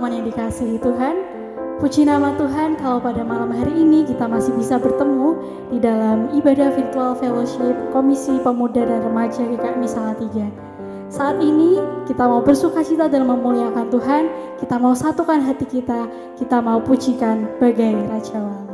teman-teman yang dikasihi Tuhan. Puji nama Tuhan kalau pada malam hari ini kita masih bisa bertemu di dalam ibadah virtual fellowship Komisi Pemuda dan Remaja GKMI Salatiga. Saat ini kita mau bersukacita dalam memuliakan Tuhan, kita mau satukan hati kita mau pujikan bagai Raja Wali.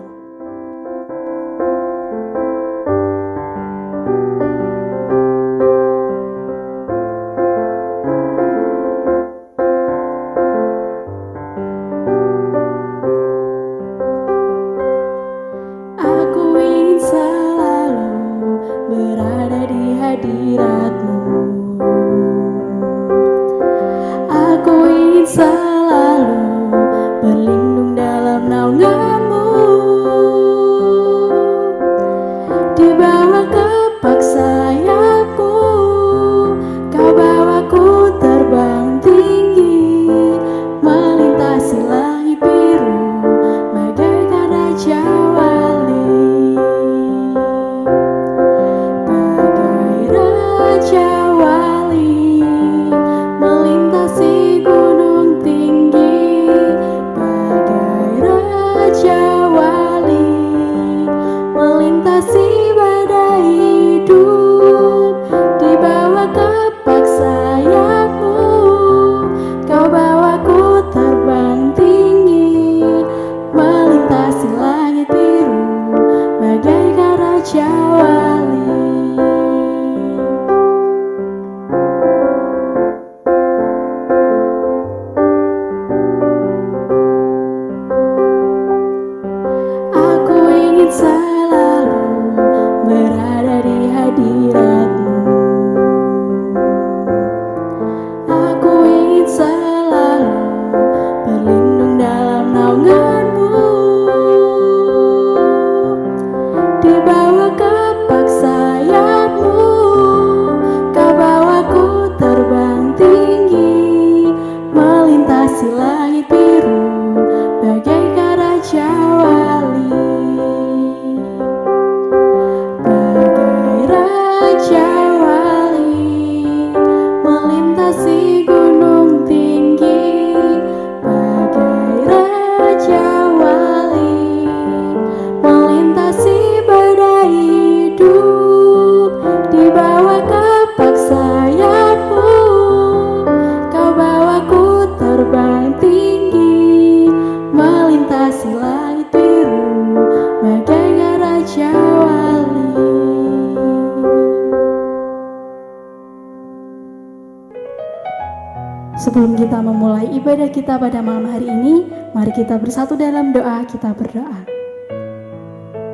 Sebelum kita memulai ibadah kita pada malam hari ini, mari kita bersatu dalam doa, kita berdoa.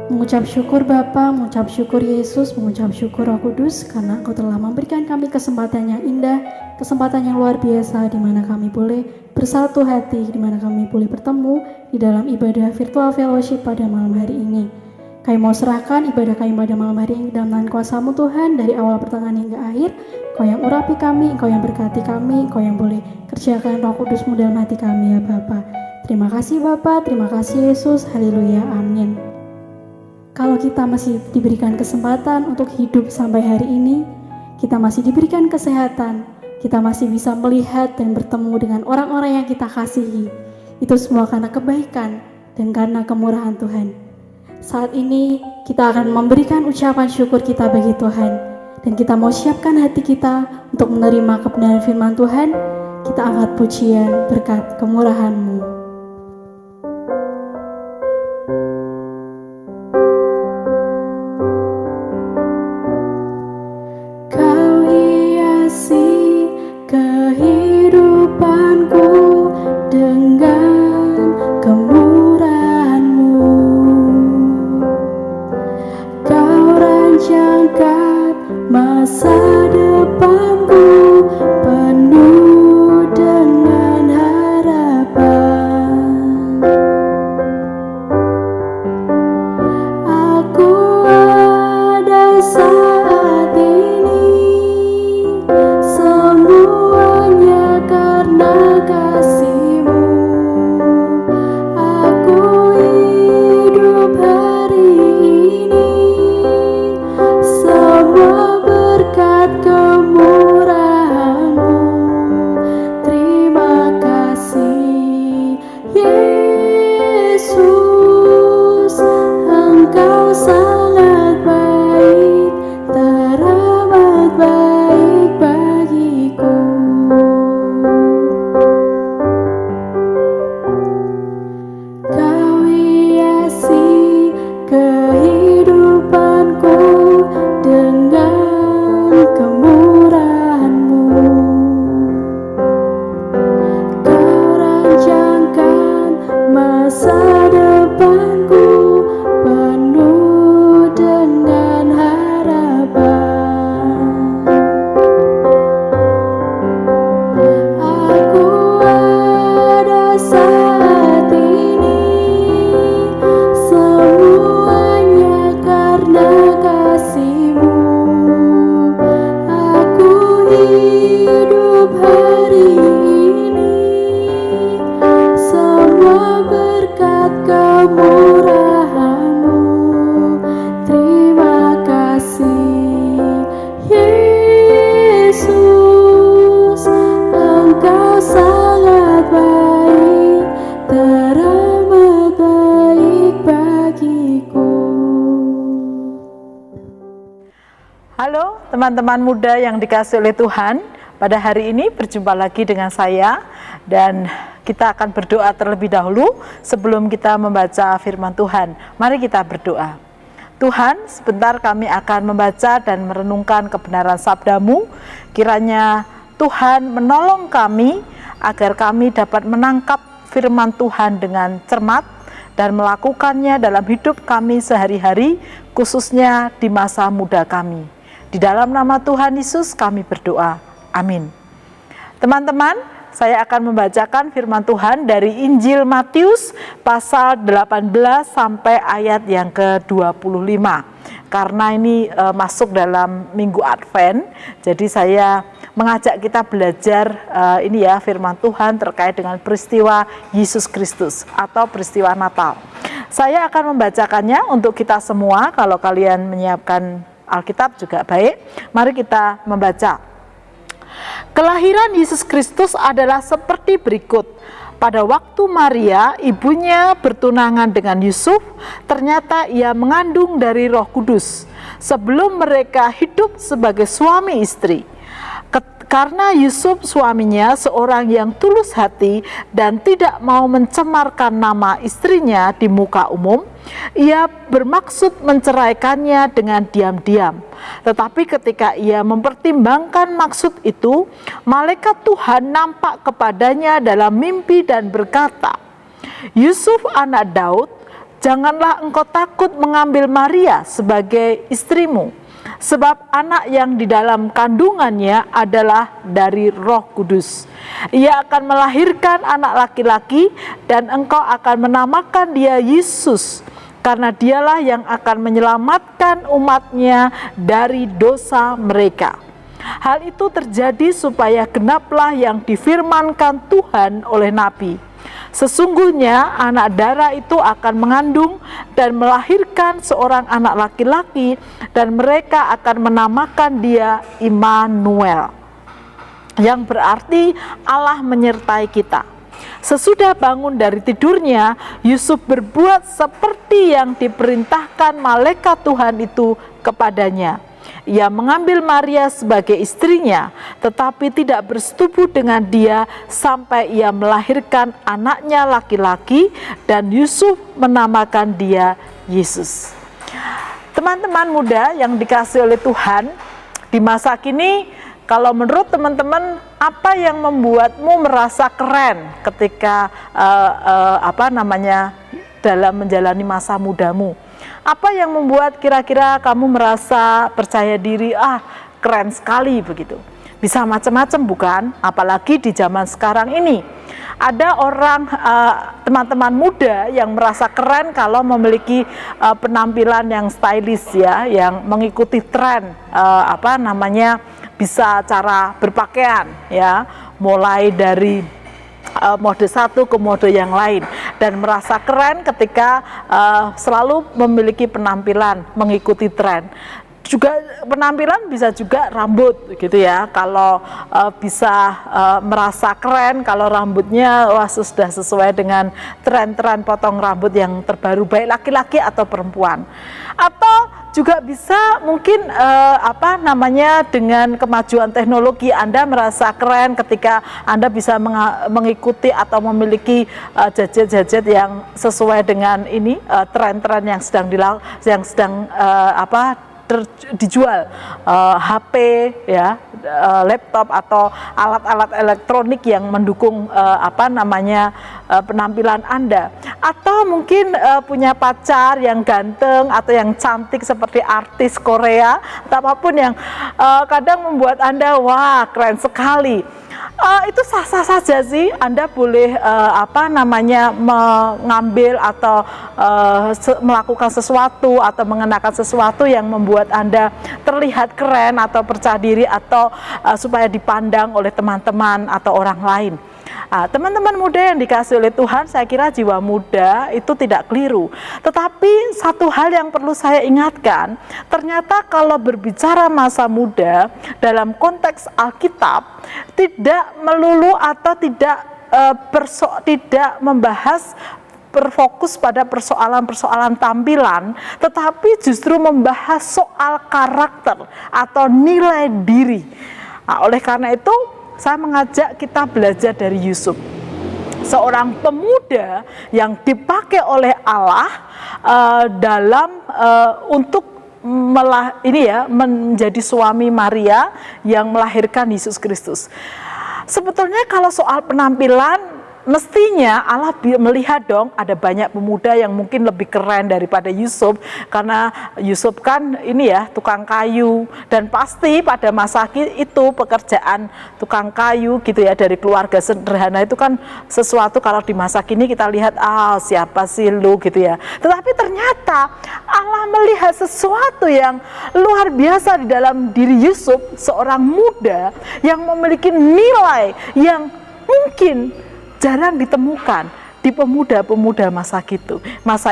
Mengucap syukur Bapa, mengucap syukur Yesus, mengucap syukur Roh Kudus, karena Engkau telah memberikan kami kesempatan yang indah, kesempatan yang luar biasa, di mana kami boleh bersatu hati, di mana kami boleh bertemu di dalam ibadah virtual fellowship pada malam hari ini. Kami mau serahkan ibadah kami pada malam hari ini dalam tangan kuasa-Mu Tuhan, dari awal pertengahan hingga akhir. Engkau yang urapi kami, Engkau yang berkati kami, Engkau yang boleh kerjakan Roh Kudus-Mu dalam hati kami ya Bapa. Terima kasih Bapa, terima kasih Yesus, haleluya, amin. Kalau kita masih diberikan kesempatan untuk hidup sampai hari ini, kita masih diberikan kesehatan, kita masih bisa melihat dan bertemu dengan orang-orang yang kita kasihi, itu semua karena kebaikan dan karena kemurahan Tuhan. Saat ini kita akan memberikan ucapan syukur kita bagi Tuhan, dan kita mau siapkan hati kita untuk menerima kebenaran firman Tuhan. Kita angkat pujian berkat kemurahan-Mu. Kau hiasi kehidupanku dengan kemurahan-Mu. Kau rancangkan masa depanku penuh dengan harapan. Aku ada saat ini, semuanya karena kasih-Mu. Aku hidup hari ini, semua berkat kemurahan. teman-teman muda yang dikasihi oleh Tuhan, pada hari ini berjumpa lagi dengan saya dan kita akan berdoa terlebih dahulu sebelum kita membaca firman Tuhan. Mari kita berdoa. Tuhan, sebentar kami akan membaca dan merenungkan kebenaran sabda-Mu. Kiranya Tuhan menolong kami agar kami dapat menangkap firman Tuhan dengan cermat dan melakukannya dalam hidup kami sehari-hari, khususnya di masa muda kami. Di dalam nama Tuhan Yesus kami berdoa. Amin. Teman-teman, saya akan membacakan firman Tuhan dari Injil Matius pasal 18 sampai ayat yang ke-25. Karena ini masuk dalam Minggu Advent, jadi saya mengajak kita belajar ini ya firman Tuhan terkait dengan peristiwa Yesus Kristus atau peristiwa Natal. Saya akan membacakannya untuk kita semua. Kalau kalian menyiapkan Alkitab juga baik. Mari kita membaca. Kelahiran Yesus Kristus adalah seperti berikut. Pada waktu Maria, ibunya bertunangan dengan Yusuf, ternyata ia mengandung dari Roh Kudus sebelum mereka hidup sebagai suami istri. Karena Yusuf suaminya seorang yang tulus hati dan tidak mau mencemarkan nama istrinya di muka umum, ia bermaksud menceraikannya dengan diam-diam. Tetapi ketika ia mempertimbangkan maksud itu, malaikat Tuhan nampak kepadanya dalam mimpi dan berkata, "Yusuf anak Daud, janganlah engkau takut mengambil Maria sebagai istrimu, sebab anak yang di dalam kandungannya adalah dari Roh Kudus. Ia akan melahirkan anak laki-laki dan engkau akan menamakan dia Yesus, karena dialah yang akan menyelamatkan umatnya dari dosa mereka." Hal itu terjadi supaya genaplah yang difirmankan Tuhan oleh Nabi. Sesungguhnya anak darah itu akan mengandung dan melahirkan seorang anak laki-laki dan mereka akan menamakan dia Immanuel, yang berarti Allah menyertai kita. Sesudah bangun dari tidurnya, Yusuf berbuat seperti yang diperintahkan malaikat Tuhan itu kepadanya. Ia mengambil Maria sebagai istrinya, tetapi tidak bersetubuh dengan dia sampai ia melahirkan anaknya laki-laki dan Yusuf menamakan dia Yesus. Teman-teman muda yang dikasihi oleh Tuhan, di masa kini, kalau menurut teman-teman, apa yang membuatmu merasa keren ketika dalam menjalani masa mudamu? Apa yang membuat kira-kira kamu merasa percaya diri, keren sekali begitu? Bisa macam-macam bukan? Apalagi di zaman sekarang ini. Ada orang, teman-teman muda yang merasa keren kalau memiliki penampilan yang stylish ya, yang mengikuti tren, bisa cara berpakaian ya, mulai dari mode satu ke mode yang lain, dan merasa keren ketika selalu memiliki penampilan mengikuti tren. Juga penampilan bisa juga rambut gitu ya, kalau bisa merasa keren kalau rambutnya sudah sesuai dengan tren-tren potong rambut yang terbaru, baik laki-laki atau perempuan. Atau juga bisa mungkin dengan kemajuan teknologi Anda merasa keren ketika Anda bisa mengikuti atau memiliki gadget-gadget yang sesuai dengan ini tren-tren yang sedang dijual, HP ya, laptop atau alat-alat elektronik yang mendukung penampilan Anda. Atau mungkin punya pacar yang ganteng atau yang cantik seperti artis Korea atau apapun yang kadang membuat Anda wah keren sekali. Itu sah-sah saja sih, Anda boleh mengambil atau melakukan sesuatu atau mengenakan sesuatu yang membuat Anda terlihat keren atau percaya diri atau supaya dipandang oleh teman-teman atau orang lain. Teman-teman muda yang dikasihi oleh Tuhan, saya kira jiwa muda itu tidak keliru. Tetapi satu hal yang perlu saya ingatkan, ternyata kalau berbicara masa muda dalam konteks Alkitab, tidak melulu atau tidak membahas berfokus pada persoalan-persoalan tampilan, tetapi justru membahas soal karakter atau nilai diri. Nah, oleh karena itu, saya mengajak kita belajar dari Yusuf, seorang pemuda yang dipakai oleh Allah untuk menjadi suami Maria yang melahirkan Yesus Kristus. Sebetulnya kalau soal penampilan, mestinya Allah melihat dong ada banyak pemuda yang mungkin lebih keren daripada Yusuf, karena Yusuf kan tukang kayu, dan pasti pada masa itu pekerjaan tukang kayu gitu ya, dari keluarga sederhana itu kan sesuatu kalau di masa kini kita lihat siapa sih lu gitu ya. Tetapi ternyata Allah melihat sesuatu yang luar biasa di dalam diri Yusuf, seorang muda yang memiliki nilai yang mungkin jarang ditemukan di pemuda-pemuda masa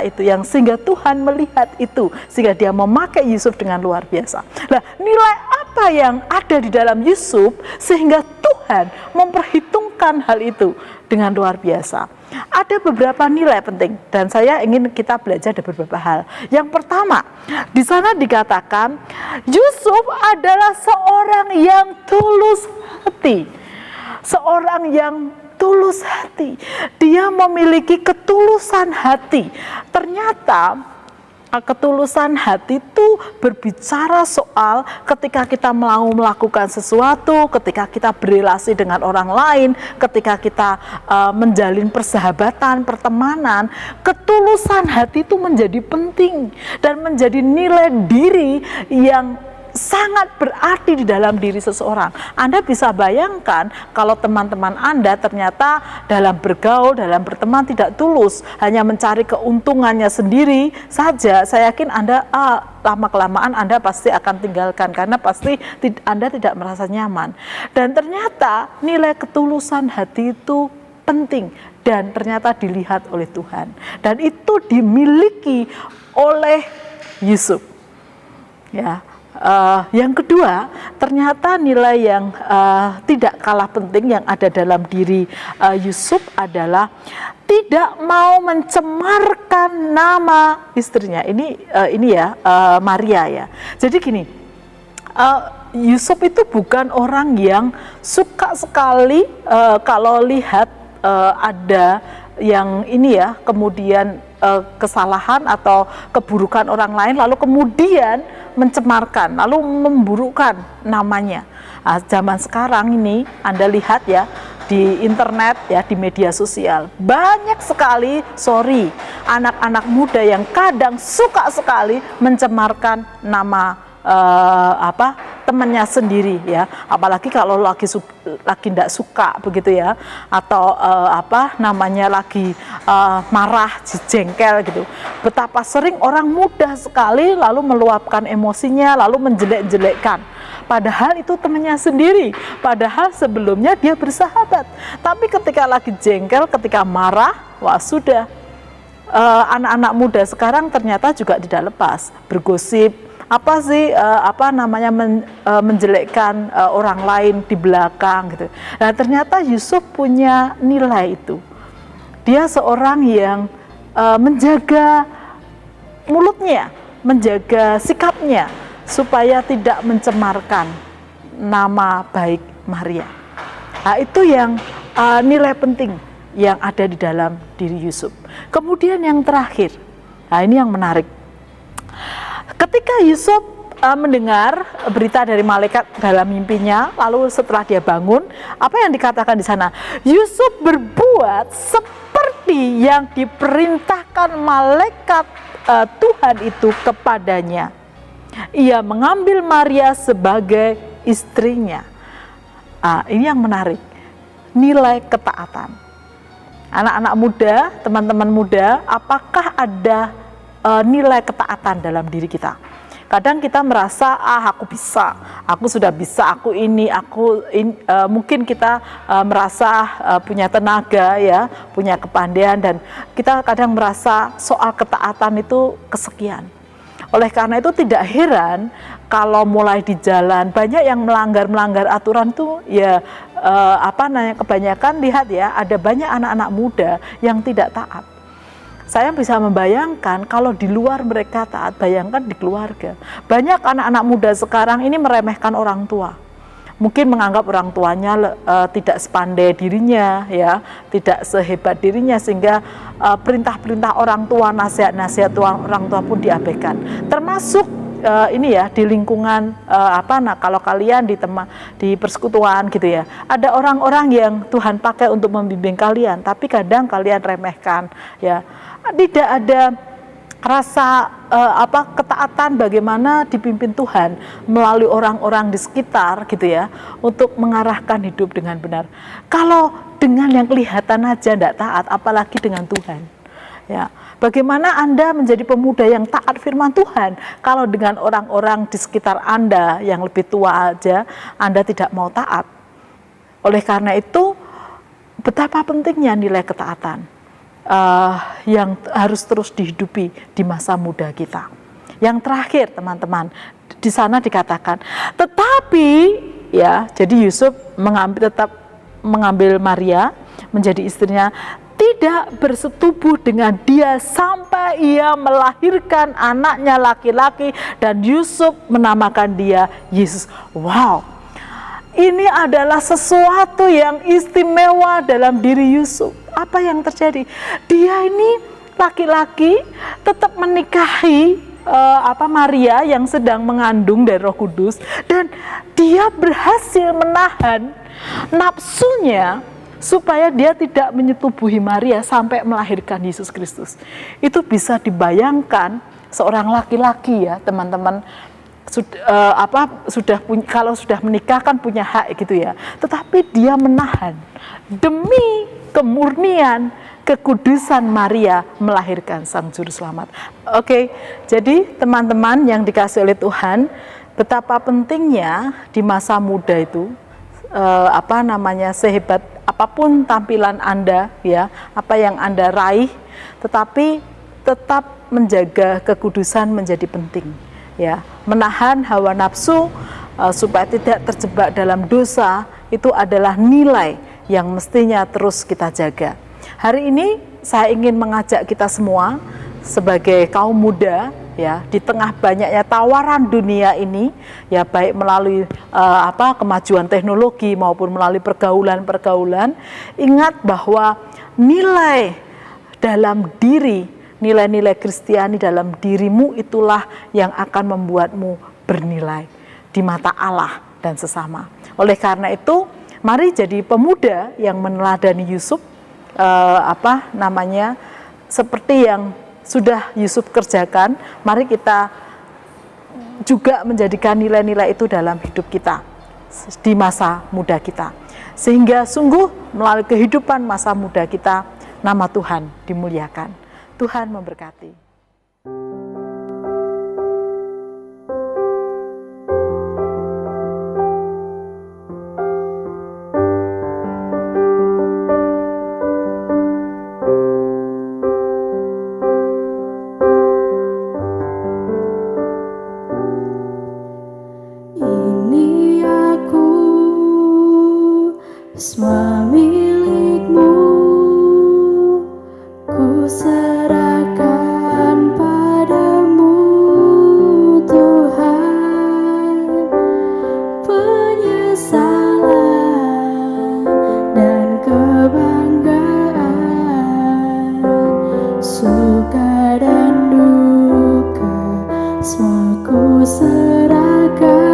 itu yang sehingga Tuhan melihat itu, sehingga dia memakai Yusuf dengan luar biasa. Nah, nilai apa yang ada di dalam Yusuf sehingga Tuhan memperhitungkan hal itu dengan luar biasa? Ada beberapa nilai penting dan saya ingin kita belajar dari beberapa hal. Yang pertama, di sana dikatakan Yusuf adalah seorang yang tulus hati. Seorang yang tulus hati, dia memiliki ketulusan hati. Ternyata ketulusan hati itu berbicara soal ketika kita mau melakukan sesuatu, ketika kita berrelasi dengan orang lain, ketika kita menjalin persahabatan, pertemanan. Ketulusan hati itu menjadi penting dan menjadi nilai diri yang sangat berarti di dalam diri seseorang. Anda bisa bayangkan kalau teman-teman Anda ternyata dalam bergaul, dalam berteman tidak tulus, hanya mencari keuntungannya sendiri saja, saya yakin Anda lama-kelamaan Anda pasti akan tinggalkan, karena pasti Anda tidak merasa nyaman. Dan ternyata nilai ketulusan hati itu penting dan ternyata dilihat oleh Tuhan, dan itu dimiliki oleh Yusuf. Ya. Yang kedua, ternyata nilai yang tidak kalah penting yang ada dalam diri Yusuf adalah tidak mau mencemarkan nama istrinya. Ini Maria ya. Jadi gini, Yusuf itu bukan orang yang suka sekali kalau lihat ada yang kemudian kesalahan atau keburukan orang lain lalu kemudian mencemarkan, lalu memburukkan namanya. Zaman sekarang ini Anda lihat ya di internet ya, di media sosial, banyak sekali anak-anak muda yang kadang suka sekali mencemarkan nama temannya sendiri ya, apalagi kalau lagi tidak suka begitu ya, atau lagi marah, jengkel gitu. Betapa sering orang mudah sekali lalu meluapkan emosinya, lalu menjelek-jelekkan, padahal itu temannya sendiri, padahal sebelumnya dia bersahabat. Tapi ketika lagi jengkel, ketika marah, wah sudah. Anak-anak muda sekarang ternyata juga tidak lepas bergosip, menjelekkan orang lain di belakang gitu. Nah, ternyata Yusuf punya nilai itu. Dia seorang yang menjaga mulutnya, menjaga sikapnya supaya tidak mencemarkan nama baik Maria. Nah, itu yang nilai penting yang ada di dalam diri Yusuf. Kemudian yang terakhir, nah ini yang menarik. Ketika Yusuf mendengar berita dari malaikat dalam mimpinya, lalu setelah dia bangun, apa yang dikatakan di sana? Yusuf berbuat seperti yang diperintahkan malaikat Tuhan itu kepadanya. Ia mengambil Maria sebagai istrinya. Ini yang menarik, nilai ketaatan. Anak-anak muda, teman-teman muda, apakah ada nilai ketaatan dalam diri kita? Kadang kita merasa aku bisa, aku sudah bisa, mungkin kita merasa punya tenaga ya, punya kepandaian, dan kita kadang merasa soal ketaatan itu kesekian. Oleh karena itu tidak heran kalau mulai di jalan banyak yang melanggar aturan tuh ya, kebanyakan lihat ya, ada banyak anak-anak muda yang tidak taat. Saya bisa membayangkan kalau di luar mereka taat, bayangkan di keluarga. Banyak anak-anak muda sekarang ini meremehkan orang tua. Mungkin menganggap orang tuanya tidak sepandai dirinya, ya, tidak sehebat dirinya, sehingga perintah-perintah orang tua, nasihat-nasihat orang tua pun diabaikan. Termasuk ini ya, di lingkungan kalau kalian di persekutuan gitu ya, ada orang-orang yang Tuhan pakai untuk membimbing kalian, tapi kadang kalian remehkan, ya. Tidak ada rasa ketaatan bagaimana dipimpin Tuhan melalui orang-orang di sekitar gitu ya, untuk mengarahkan hidup dengan benar. Kalau dengan yang kelihatan aja tidak taat, apalagi dengan Tuhan, ya. Bagaimana Anda menjadi pemuda yang taat firman Tuhan kalau dengan orang-orang di sekitar Anda yang lebih tua aja Anda tidak mau taat? Oleh karena itu, betapa pentingnya nilai ketaatan yang harus terus dihidupi di masa muda kita. Yang terakhir, teman-teman, di sana dikatakan, tetapi ya, jadi Yusuf tetap mengambil Maria menjadi istrinya, tidak bersetubuh dengan dia sampai ia melahirkan anaknya laki-laki, dan Yusuf menamakan dia Yesus. Wow, ini adalah sesuatu yang istimewa dalam diri Yusuf. Apa yang terjadi? Dia ini laki-laki tetap menikahi Maria yang sedang mengandung dari Roh Kudus, dan dia berhasil menahan nafsunya supaya dia tidak menyetubuhi Maria sampai melahirkan Yesus Kristus. Itu bisa dibayangkan seorang laki-laki ya, teman-teman, kalau sudah menikah kan punya hak gitu ya. Tetapi dia menahan demi kemurnian, kekudusan Maria melahirkan Sang Juru Selamat. Oke, jadi teman-teman yang dikasih oleh Tuhan, betapa pentingnya di masa muda itu sehebat apapun tampilan Anda ya, apa yang Anda raih, tetapi tetap menjaga kekudusan menjadi penting ya. Menahan hawa nafsu supaya tidak terjebak dalam dosa, itu adalah nilai yang mestinya terus kita jaga. Hari ini saya ingin mengajak kita semua sebagai kaum muda ya, di tengah banyaknya tawaran dunia ini ya, baik melalui kemajuan teknologi maupun melalui pergaulan-pergaulan, ingat bahwa nilai dalam diri, nilai-nilai Kristiani dalam dirimu itulah yang akan membuatmu bernilai di mata Allah dan sesama. Oleh karena itu, mari jadi pemuda yang meneladani Yusuf, seperti yang sudah Yusuf kerjakan. Mari kita juga menjadikan nilai-nilai itu dalam hidup kita di masa muda kita, sehingga sungguh melalui kehidupan masa muda kita nama Tuhan dimuliakan. Tuhan memberkati. Semua milikmu ku serahkan padamu, Tuhan. Penyesalan dan kebanggaan, suka dan duka, semua ku serahkan.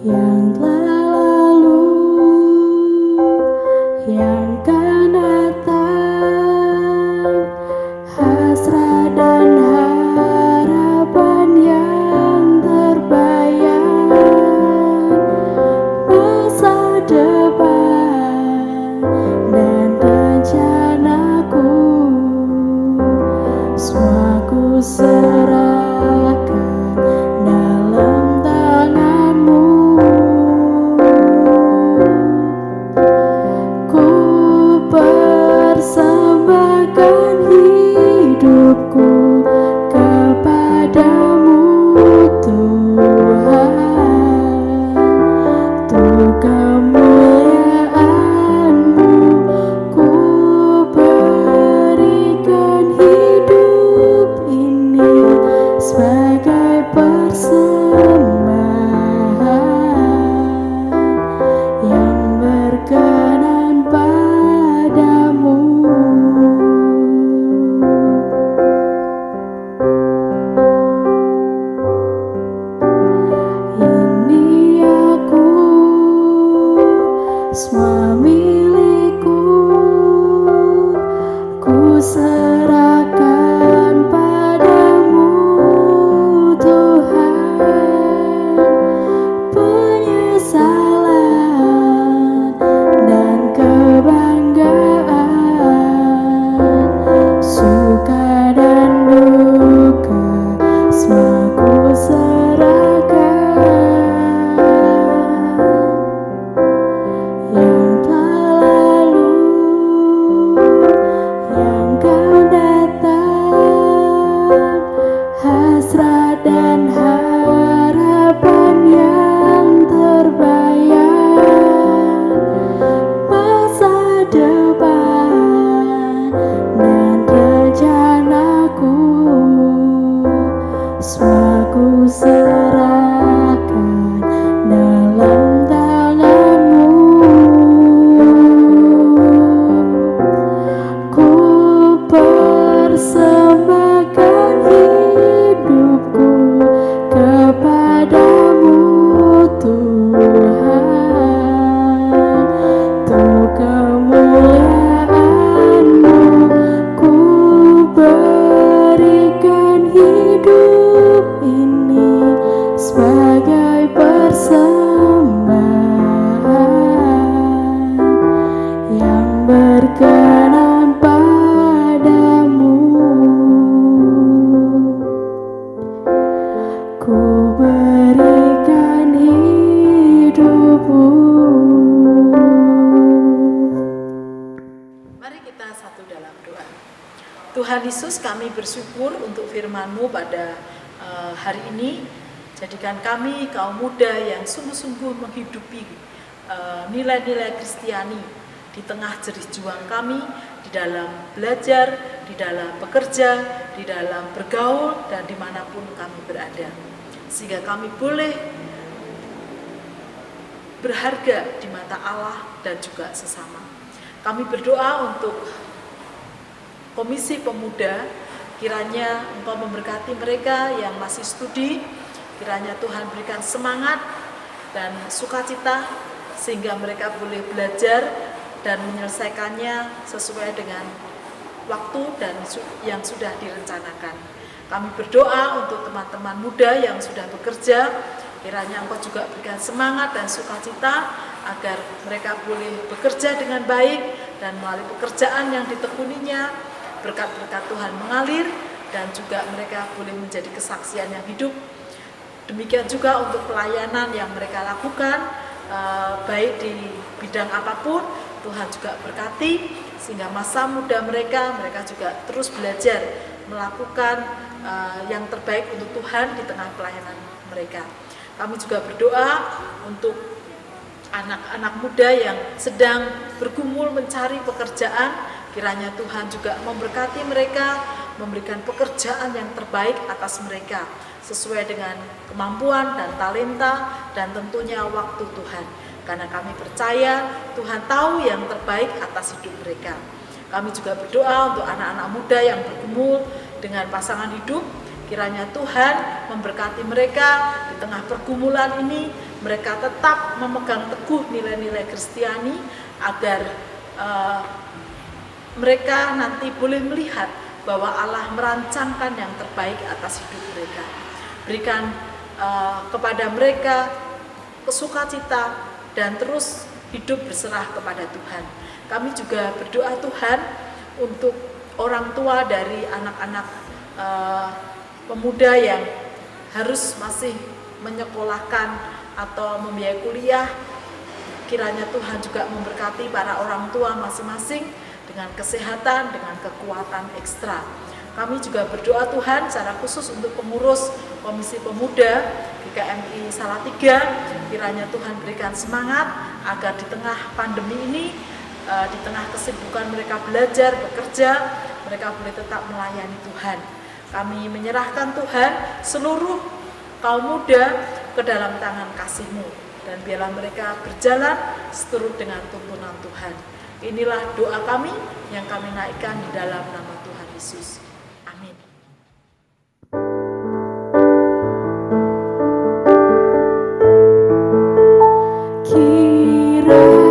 Yang telah lalu, yang akan datang, hasrat dan harapan yang terbayang, masa depan dan rencanaku, semua ku serahkan dalam tanganmu. semua milikku, ku serahkan padamu Tuhan. Penyesalan dan kebanggaan, suka dan duka, semua ku serahkan. Yang telah lalu, yang akan datang, hasrat dan harapan yang terbayang, masa depan dan rencanaku, semua ku serahkan dalam tanganmu. Ku persembahkan hidupku kepadamu Tuhan, untuk kemuliaan-Mu ku berikan hidup ini sebagai persembahan yang berkenan padamu. Ku berikan hidupku. Mari kita satu dalam doa. Tuhan Yesus, kami bersyukur untuk firman-Mu pada hari ini. Jadikan kami kaum muda yang sungguh-sungguh menghidupi nilai-nilai Kristiani di tengah jerih juang kami, di dalam belajar, di dalam bekerja, di dalam bergaul, dan dimanapun kami berada. Sehingga kami boleh berharga di mata Allah dan juga sesama. Kami berdoa untuk Komisi Pemuda, kiranya Engkau memberkati mereka yang masih studi, kiranya Tuhan berikan semangat dan sukacita sehingga mereka boleh belajar dan menyelesaikannya sesuai dengan waktu dan yang sudah direncanakan. Kami berdoa untuk teman-teman muda yang sudah bekerja, kiranya Engkau juga berikan semangat dan sukacita agar mereka boleh bekerja dengan baik dan melalui pekerjaan yang ditekuninya, berkat-berkat Tuhan mengalir dan juga mereka boleh menjadi kesaksian yang hidup. Demikian juga untuk pelayanan yang mereka lakukan, baik di bidang apapun, Tuhan juga berkati sehingga masa muda mereka juga terus belajar melakukan yang terbaik untuk Tuhan di tengah pelayanan mereka. Kami juga berdoa untuk anak-anak muda yang sedang bergumul mencari pekerjaan, kiranya Tuhan juga memberkati mereka, memberikan pekerjaan yang terbaik atas mereka, sesuai dengan kemampuan dan talenta dan tentunya waktu Tuhan. Karena kami percaya Tuhan tahu yang terbaik atas hidup mereka. Kami juga berdoa untuk anak-anak muda yang bergumul dengan pasangan hidup, kiranya Tuhan memberkati mereka di tengah pergumulan ini, mereka tetap memegang teguh nilai-nilai Kristiani agar mereka nanti boleh melihat bahwa Allah merancangkan yang terbaik atas hidup mereka. Berikan kepada mereka sukacita dan terus hidup berserah kepada Tuhan. Kami juga berdoa Tuhan untuk orang tua dari anak-anak pemuda yang harus masih menyekolahkan atau membiayai kuliah. Kiranya Tuhan juga memberkati para orang tua masing-masing dengan kesehatan, dengan kekuatan ekstra. Kami juga berdoa Tuhan secara khusus untuk pengurus Komisi Pemuda GKMI Salatiga, kiranya Tuhan berikan semangat agar di tengah pandemi ini, di tengah kesibukan mereka belajar, bekerja, mereka boleh tetap melayani Tuhan. Kami menyerahkan Tuhan seluruh kaum muda ke dalam tangan kasih-Mu, dan biarlah mereka berjalan seturut dengan tuntunan Tuhan. Inilah doa kami yang kami naikkan di dalam nama Tuhan Yesus. Amin. Kira